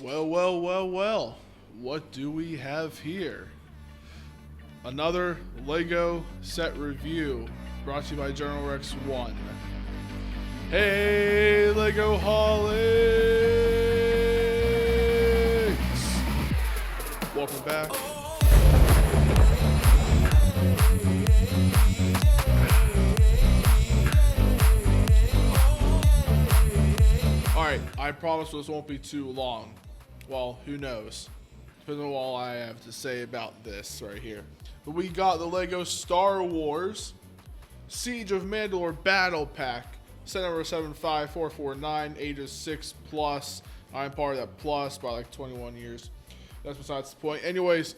Well, well, well, well. What do we have here? Another LEGO set review brought to you by General Rex1. Hey, Legoholics! Welcome back. Alright, I promise this won't be too long. Well, who knows? Depends on all I have to say about this right here. But we got the LEGO Star Wars Siege of Mandalore Battlepack. Set number 75449, ages 6 plus. I'm part of that plus by like 21 years. That's besides the point. Anyways,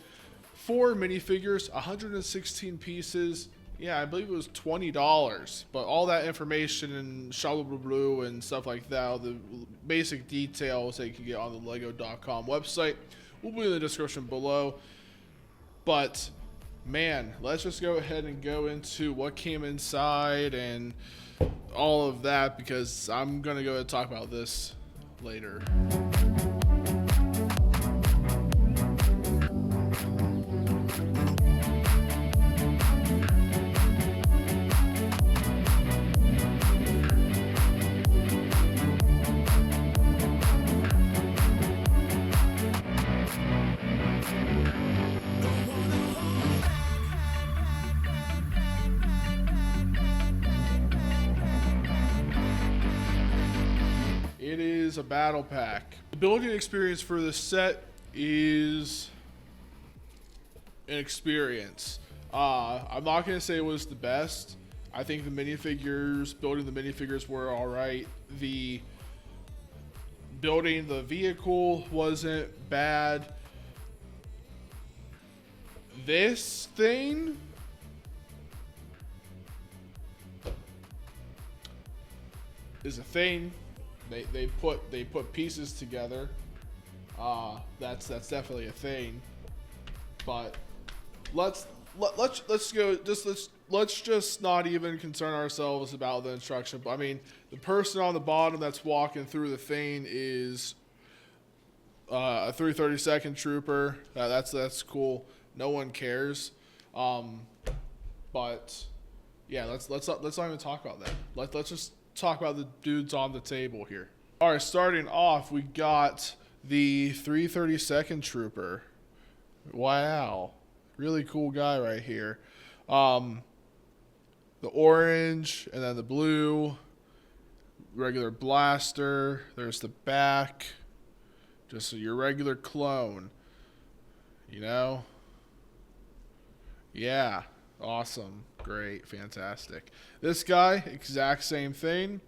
4 minifigures, 116 pieces. Yeah, I believe it was $20. But all that information and blue and stuff like that, all the basic details that you can get on the lego.com website, will be in the description below. But man, let's just go ahead and go into what came inside and all of that, because I'm gonna go ahead and talk about this later. It is a battle pack. The building experience for this set is an experience. I'm not gonna say it was the best. I think the minifigures, building the minifigures were all right. The building the vehicle wasn't bad. This thing is a thing. They put pieces together. That's definitely a thing. But let's just not even concern ourselves about the instruction. I mean, the person on the bottom that's walking through the thing is a 332nd trooper. That's cool. No one cares. But yeah, let's not even talk about that. Let's just talk about the dudes on the table here. All right, starting off, we got the 332nd trooper. Wow, really cool guy right here. The orange and then the blue, regular blaster. There's the back, just your regular clone. You know? Yeah, awesome, great, fantastic. This guy, exact same thing,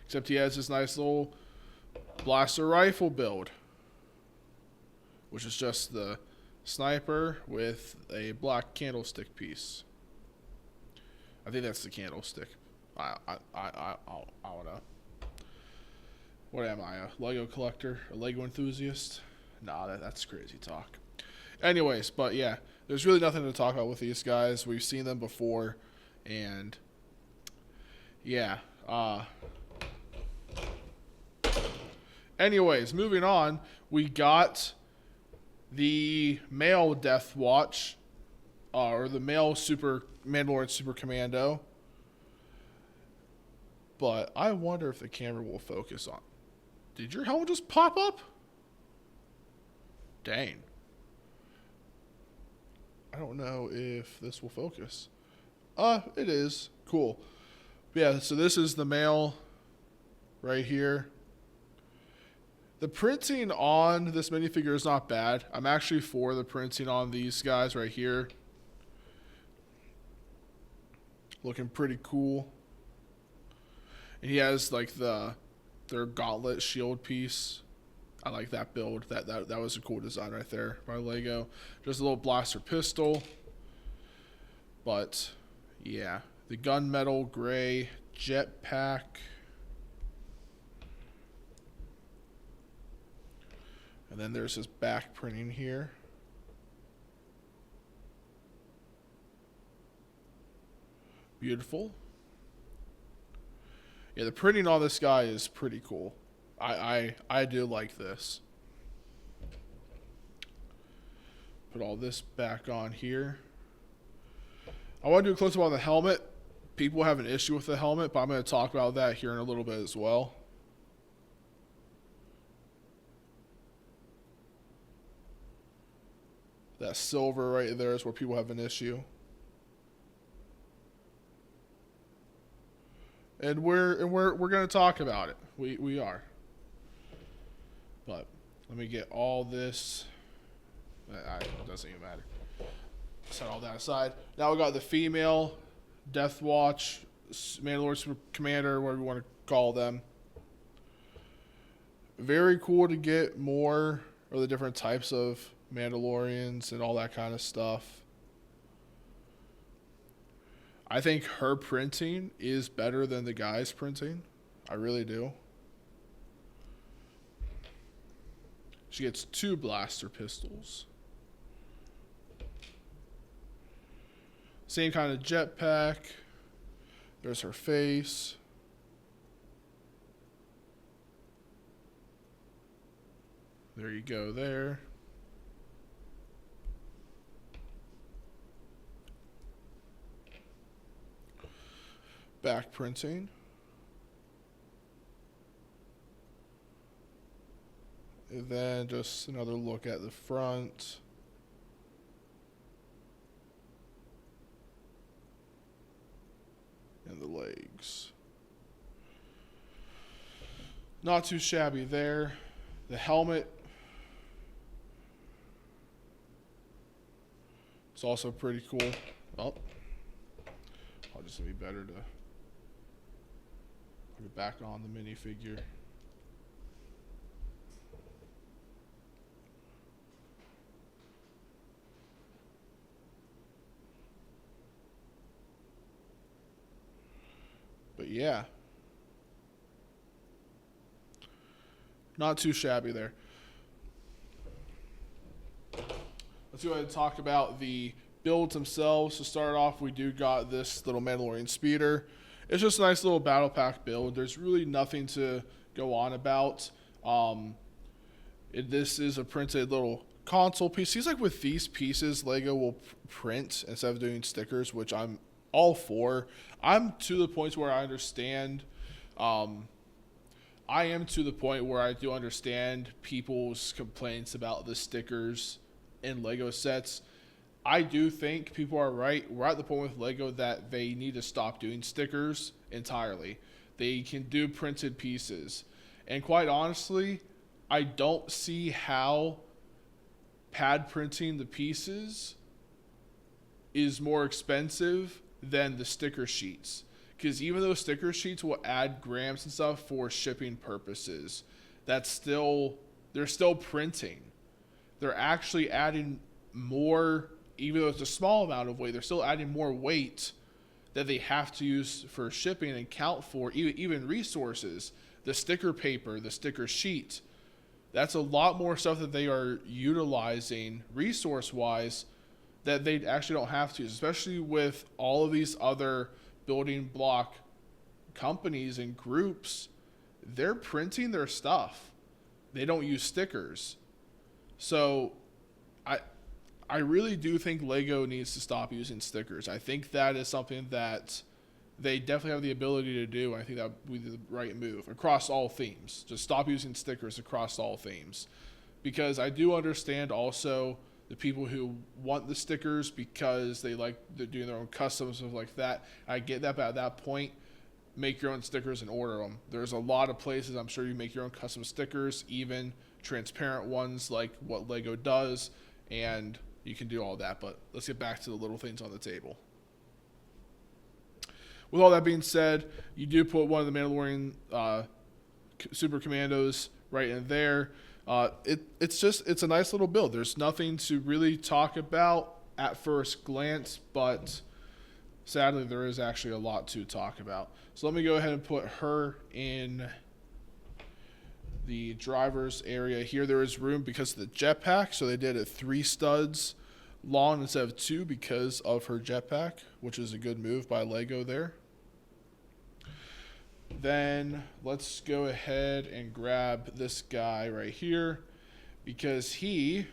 except he has this nice little blaster rifle build, which is just the sniper with a black candlestick piece. I think that's the candlestick. I don't know. What am I, a Lego collector, a Lego enthusiast? Nah, that's crazy talk. Anyways, but yeah, there's really nothing to talk about with these guys. We've seen them before, and yeah. Anyways, moving on, we got the male Death Watch, or the male Mandalorian Super Commando. But I wonder if the camera will focus on. Did your helmet just pop up? Dang. I don't know if this will focus. It is. Cool. Yeah, so this is the male right here. The printing on this minifigure is not bad. I'm actually for the printing on these guys right here. Looking pretty cool. And he has like their gauntlet shield piece. I like that build. That was a cool design right there by Lego. Just a little blaster pistol. But yeah, the gunmetal gray jetpack. And then there's his back printing here. Beautiful. Yeah, the printing on this guy is pretty cool. I do like this. Put all this back on here. I want to do a close-up on the helmet. People have an issue with the helmet, but I'm going to talk about that here in a little bit as well. That silver right there is where people have an issue. And we're going to talk about it. We are. But let me get all this. It doesn't even matter. Set all that aside. Now we got the female Death Watch, Mandalorian Super Commander, whatever you want to call them. Very cool to get more of the different types of Mandalorians and all that kind of stuff. I think her printing is better than the guy's printing. I really do. She gets 2 blaster pistols. Same kind of jetpack. There's her face. There you go there. Back printing. And then just another look at the front. And the legs. Not too shabby there. The helmet. It's also pretty cool. Oh. I'll just be better to put it back on the minifigure. But yeah, not too shabby there. Let's go ahead and talk about the builds themselves. To start off, we do got this little Mandalorian speeder. It's just a nice little battle pack build. There's really nothing to go on about. This is a printed little console piece. Seems like with these pieces, Lego will print instead of doing stickers, which I'm all for. I'm to the point where I understand. I am to the point where I do understand people's complaints about the stickers in Lego sets. I do think people are right. We're at the point with Lego that they need to stop doing stickers entirely. They can do printed pieces. And quite honestly, I don't see how pad printing the pieces is more expensive than the sticker sheets. Because even though sticker sheets will add grams and stuff for shipping purposes, they're still printing. They're actually adding more, even though it's a small amount of weight, they're still adding more weight that they have to use for shipping and count for, even resources. The sticker paper, the sticker sheet, that's a lot more stuff that they are utilizing resource-wise that they actually don't have to, especially with all of these other building block companies and groups. They're printing their stuff. They don't use stickers. So I really do think Lego needs to stop using stickers. I think that is something that they definitely have the ability to do. I think that would be the right move across all themes. Just stop using stickers across all themes. Because I do understand also the people who want the stickers because they're doing their own custom stuff like that. I get that, but at that point, make your own stickers and order them. There's a lot of places I'm sure you make your own custom stickers, even transparent ones like what Lego does, and you can do all that. But let's get back to the little things on the table. With all that being said, you do put one of the Mandalorian Super Commandos right in there. It's a nice little build. There's nothing to really talk about at first glance, but sadly there is actually a lot to talk about. So let me go ahead and put her in the driver's area here. There is room because of the jetpack, so they did it 3 studs long instead of 2 because of her jetpack, which is a good move by Lego there. Then let's go ahead and grab this guy right here because he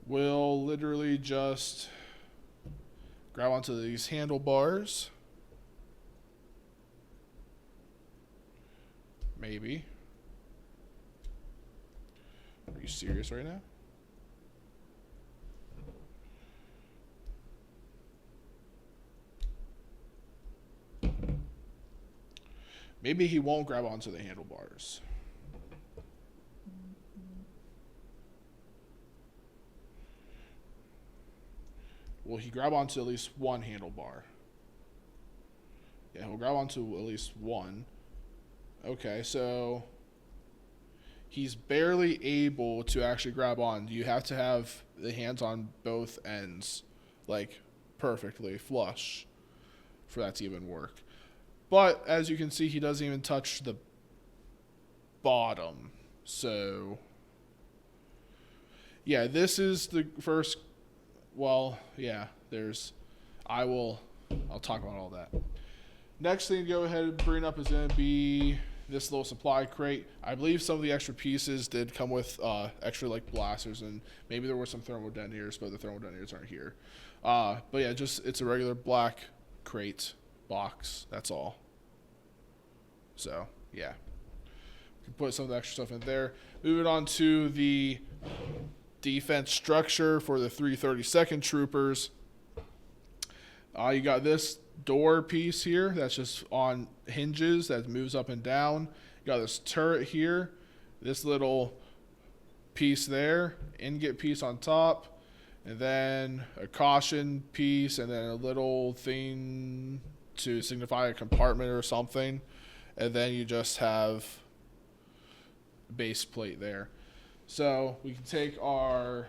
We'll literally just grab onto these handlebars. Maybe. Are you serious right now? Maybe he won't grab onto the handlebars. Will he grab onto at least one handlebar? Yeah, he'll grab onto at least one. Okay, so he's barely able to actually grab on. You have to have the hands on both ends, like perfectly flush, for that to even work. But as you can see, he doesn't even touch the bottom. So yeah, this is the first. Well, yeah, I'll talk about all that. Next thing to go ahead and bring up is going to be this little supply crate. I believe some of the extra pieces did come with extra like blasters, and maybe there were some thermal detonators, but the thermal detonators aren't here. But yeah, it's a regular black crate box. That's all. So yeah, you can put some of the extra stuff in there. Moving on to the defense structure for the 332nd Troopers. You got this door piece here that's just on hinges that moves up and down. You got this turret here, this little piece there, ingot piece on top, and then a caution piece, and then a little thing to signify a compartment or something, and then you just have a base plate there. So we can take our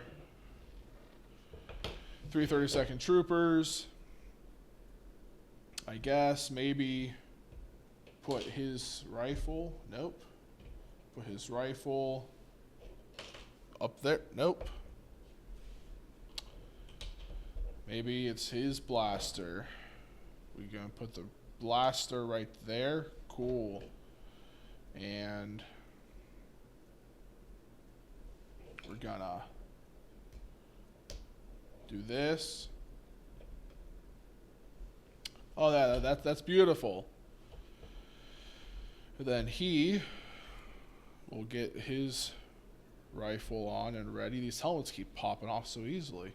332nd Troopers, I guess maybe put his rifle, nope. Put his rifle up there, nope. Maybe it's his blaster. We're gonna put the blaster right there, cool. And we're gonna do this. Oh, that's beautiful. And then he will get his rifle on and ready. These helmets keep popping off so easily.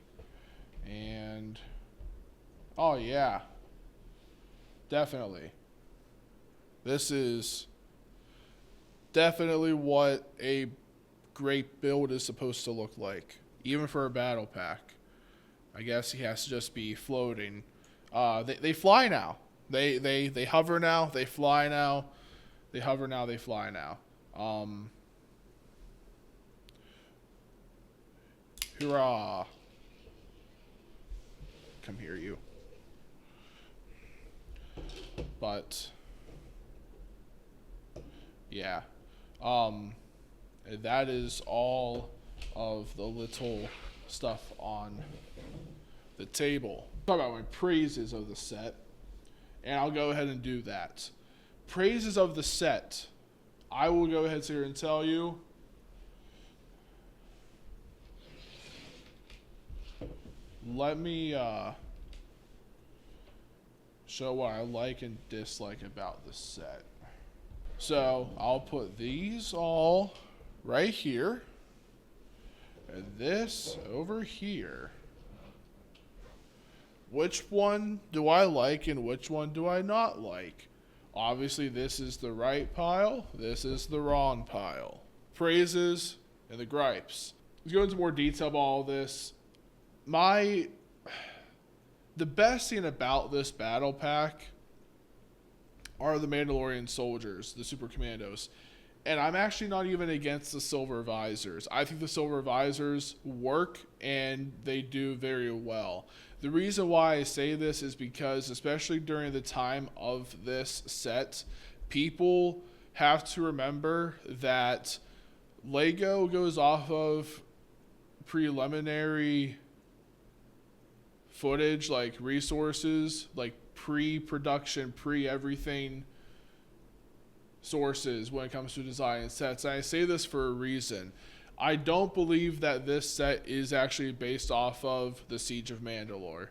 And oh yeah, definitely. This is definitely what a great build is supposed to look like, even for a battle pack. I guess he has to just be floating. They fly now. They hover now. They fly now. They hover now. They fly now. Hurrah! Come here, you. But yeah, that is all of the little stuff on the table. Talk about my praises of the set, and I'll go ahead and do that. Praises of the set. I will go ahead here and tell you. Let me show what I like and dislike about the set. So I'll put these all right here, and this over here. Which one do I like and which one do I not like? Obviously, this is the right pile. This is the wrong pile. Praises and the gripes. Let's go into more detail about all this. The best thing about this battle pack are the Mandalorian soldiers, the Super Commandos. And I'm actually not even against the silver visors. I think the silver visors work and they do very well. The reason why I say this is because, especially during the time of this set, people have to remember that LEGO goes off of preliminary footage, like resources, like pre-production, pre-everything sources when it comes to design and sets. And I say this for a reason. I don't believe that this set is actually based off of the Siege of Mandalore.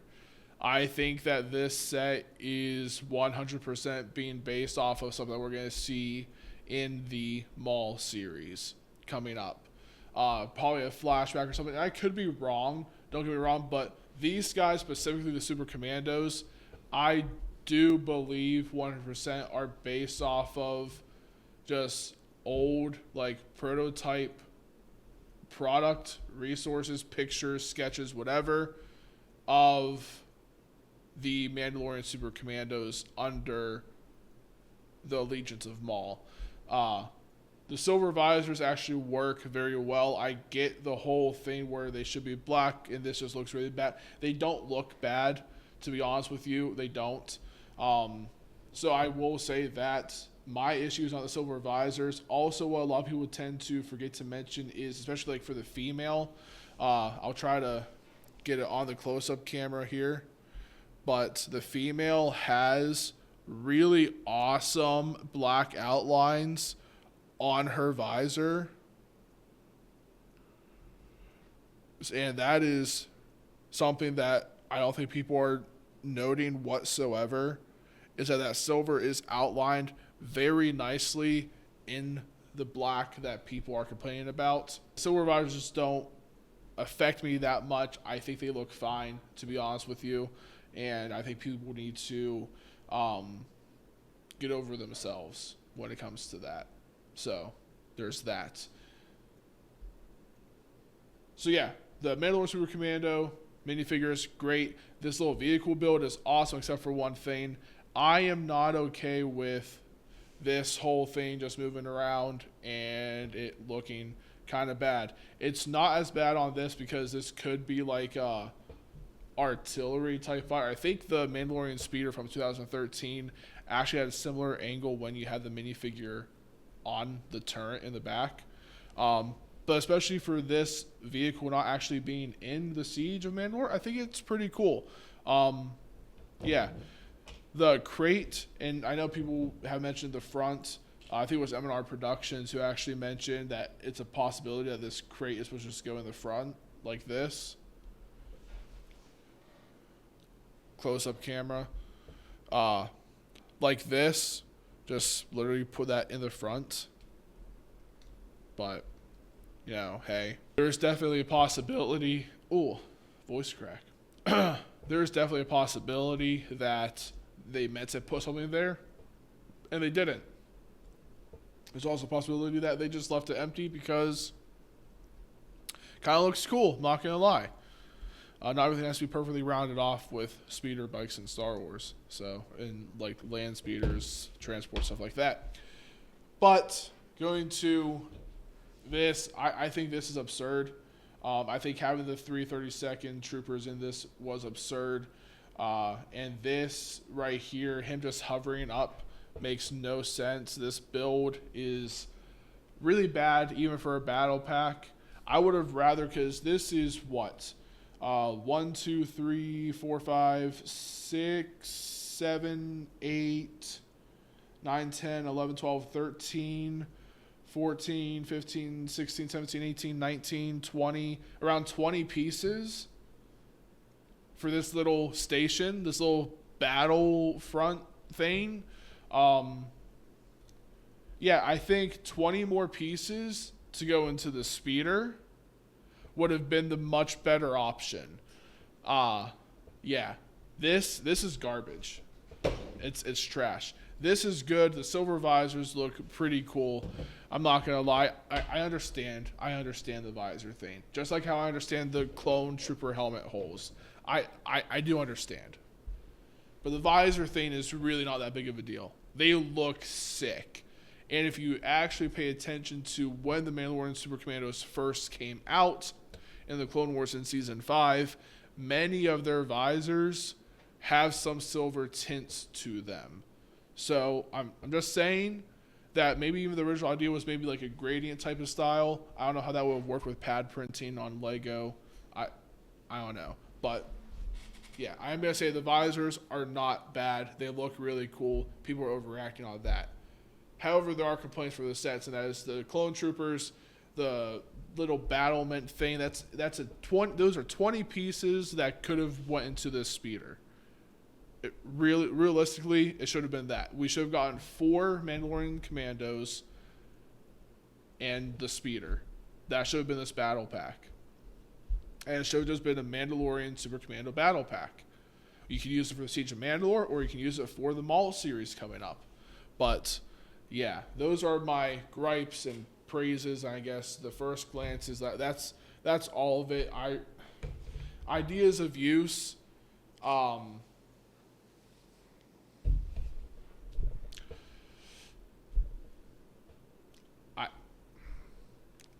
I think that this set is 100% being based off of something that we're going to see in the Maul series coming up. Probably a flashback or something. I could be wrong, don't get me wrong, but these guys, specifically the Super Commandos, I do believe 100% are based off of just old, like, prototype product, resources, pictures, sketches, whatever, of the Mandalorian Super Commandos under the allegiance of Maul. The silver visors actually work very well. I get the whole thing where they should be black and this just looks really bad. They don't look bad, to be honest with you. They don't. So I will say that my issues on the silver visors. Also, what a lot of people tend to forget to mention is, especially like for the female, I'll try to get it on the close-up camera here, but the female has really awesome black outlines on her visor, and that is something that I don't think people are noting whatsoever, is that silver is outlined very nicely in the black that people are complaining about. Silver visors just don't affect me that much. I think they look fine, to be honest with you, and I think people need to get over themselves when it comes to that. So there's that. So yeah, the Mandalorian Super Commando minifigures, great. This little vehicle build is awesome, except for one thing. I am not okay with this whole thing just moving around and it looking kind of bad. It's not as bad on this because this could be like a artillery type fire. I think the Mandalorian speeder from 2013 actually had a similar angle when you had the minifigure on the turret in the back. But especially for this vehicle not actually being in the Siege of Mandalore, I think it's pretty cool. Yeah. The crate, and I know people have mentioned the front. I think it was M&R Productions who actually mentioned that it's a possibility that this crate is supposed to just go in the front like this. Close-up camera. Like this. Just literally put that in the front. But, you know, hey. There's definitely a possibility. Ooh, voice crack. There's definitely a possibility that they meant to put something there, and they didn't. There's also a possibility that they just left it empty because it kind of looks cool, not going to lie. Not everything has to be perfectly rounded off with speeder bikes in Star Wars. So, and like land speeders, transport, stuff like that. But going to this, I think this is absurd. I think having the 332nd troopers in this was absurd. And this right here, him just hovering up, makes no sense. This build is really bad, even for a battle pack. I would have rather, because this is what? 1, 2, 3, 4, 5, 6, 7, 8, 9, 10, 11, 12, 13, 14, 15, 16, 17, 18, 19, 20, around 20 pieces for this little station, this little battle front thing. Yeah, I think 20 more pieces to go into the speeder would have been the much better option. Yeah, this is garbage. It's trash. This is good. The silver visors look pretty cool. I'm not gonna lie. I understand. I understand the visor thing. Just like how I understand the clone trooper helmet holes. I do understand. But the visor thing is really not that big of a deal. They look sick. And if you actually pay attention to when the Mandalorian Super Commandos first came out in the Clone Wars in Season 5, many of their visors have some silver tints to them. So I'm just saying that maybe even the original idea was maybe like a gradient type of style. I don't know how that would have worked with pad printing on Lego. I don't know. But yeah, I'm going to say the visors are not bad. They look really cool. People are overreacting on that. However, there are complaints for the sets, and that is the clone troopers, the little battlement thing. That's a 20. Those are 20 pieces that could have went into this speeder. Realistically, it should have been that. We should have gotten 4 Mandalorian Commandos and the speeder. That should have been this battle pack. And it should have just been a Mandalorian Super Commando battle pack. You can use it for the Siege of Mandalore, or you can use it for the Maul series coming up. But yeah, those are my gripes and praises. I guess the first glance is that's all of it. Ideas of use.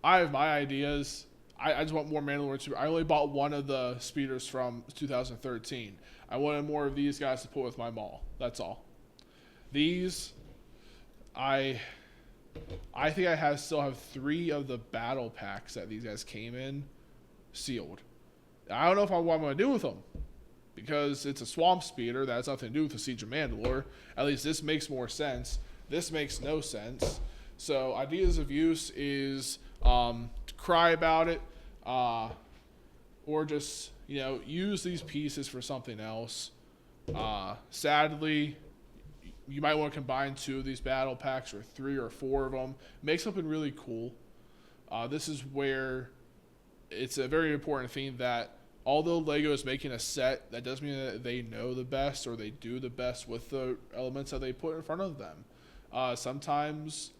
I have my ideas. I just want more Mandalorian Super. I only bought one of the speeders from 2013. I wanted more of these guys to put with my Maul. That's all. These, I think I still have 3 of the battle packs that these guys came in sealed. I don't know what I'm going to do with them, because it's a swamp speeder that has nothing to do with the Siege of Mandalore. At least this makes more sense. This makes no sense. So ideas of use is to cry about it, or just, use these pieces for something else. Sadly, you might want to combine 2 of these battle packs, or 3 or 4 of them. Make something really cool. This is where it's a very important thing that although LEGO is making a set, that doesn't mean that they know the best or they do the best with the elements that they put in front of them. Sometimes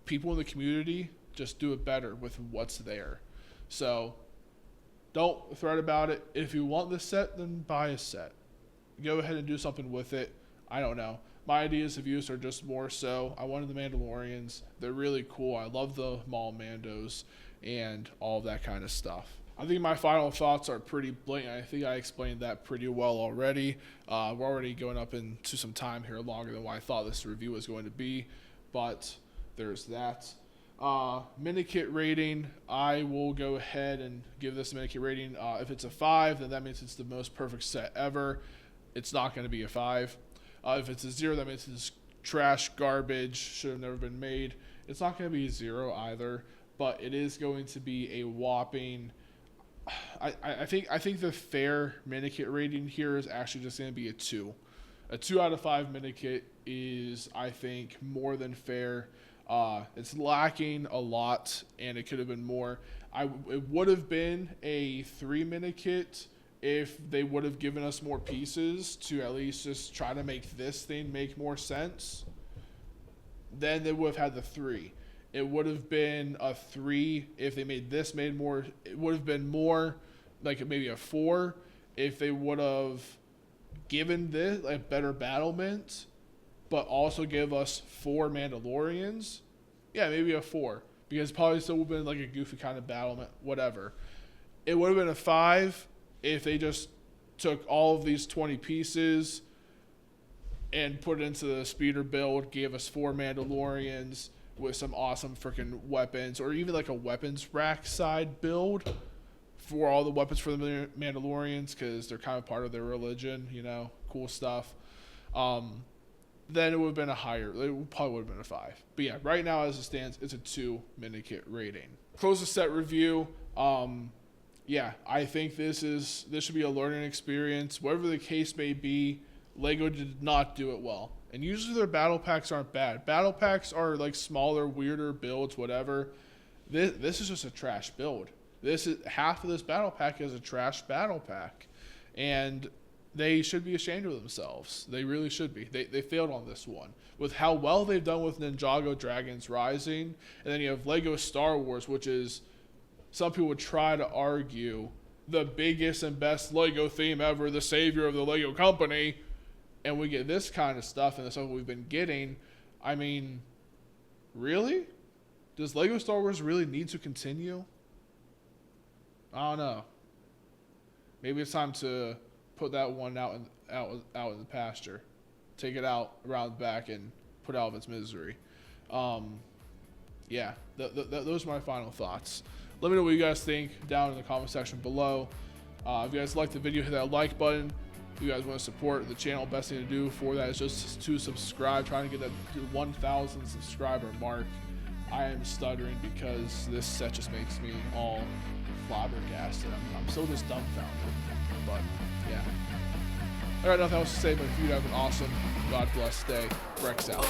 people in the community just do it better with what's there. So don't fret about it. If you want this set, then buy a set. Go ahead and do something with it. I don't know. My ideas of use are just more so, I wanted the Mandalorians. They're really cool. I love the Maul Mandos and all that kind of stuff. I think my final thoughts are pretty blatant. I think I explained that pretty well already. We're already going up into some time here, longer than what I thought this review was going to be. But there's that. Minikit rating, I will go ahead and give this a minikit rating. If it's a 5, then that means it's the most perfect set ever. It's not going to be a 5. If it's a 0, that means it's trash, garbage, should have never been made. It's not going to be a 0 either, but it is going to be a whopping... I think the fair minikit rating here is actually just going to be a 2. A 2 out of 5 minikit is, I think, more than fair. It's lacking a lot, and it could have been more. It would have been a 3 minikit if they would have given us more pieces to at least just try to make this thing make more sense. Then they would have had the 3. It would have been a 3 if they made this made more. It would have been more like maybe a 4 if they would have given this a better battlement, but also give us 4 Mandalorians. Yeah, maybe a 4, because probably still would have been like a goofy kind of battlement, whatever. It would have been a 5 if they just took all of these 20 pieces and put it into the speeder build, gave us 4 Mandalorians with some awesome freaking weapons, or even like a weapons rack side build for all the weapons for the Mandalorians, because they're kind of part of their religion, cool stuff. Then it would have been a higher, it probably would have been a 5. But yeah, right now as it stands, it's a 2 minikit rating. Close the set review. Yeah, I think this should be a learning experience. Whatever the case may be, LEGO did not do it well. And usually their battle packs aren't bad. Battle packs are like smaller, weirder builds, whatever. This is just a trash build. Half of this battle pack is a trash battle pack. And they should be ashamed of themselves. They really should be. They failed on this one. With how well they've done with Ninjago Dragons Rising, and then you have LEGO Star Wars, which is, some people would try to argue, the biggest and best LEGO theme ever, the savior of the LEGO company, and we get this kind of stuff and the stuff we've been getting. I mean, really? Does LEGO Star Wars really need to continue? I don't know. Maybe it's time to put that one out in the pasture. Take it out around the back and put out of its misery. Yeah, those are my final thoughts. Let me know what you guys think down in the comment section below. If you guys liked the video, hit that like button. If you guys want to support the channel, best thing to do for that is just to subscribe. Trying to get that 1,000 subscriber mark. I am stuttering because this set just makes me all flabbergasted. I'm so just dumbfounded. But yeah. I got nothing else to say, but if you have an awesome, God bless day, Rex out.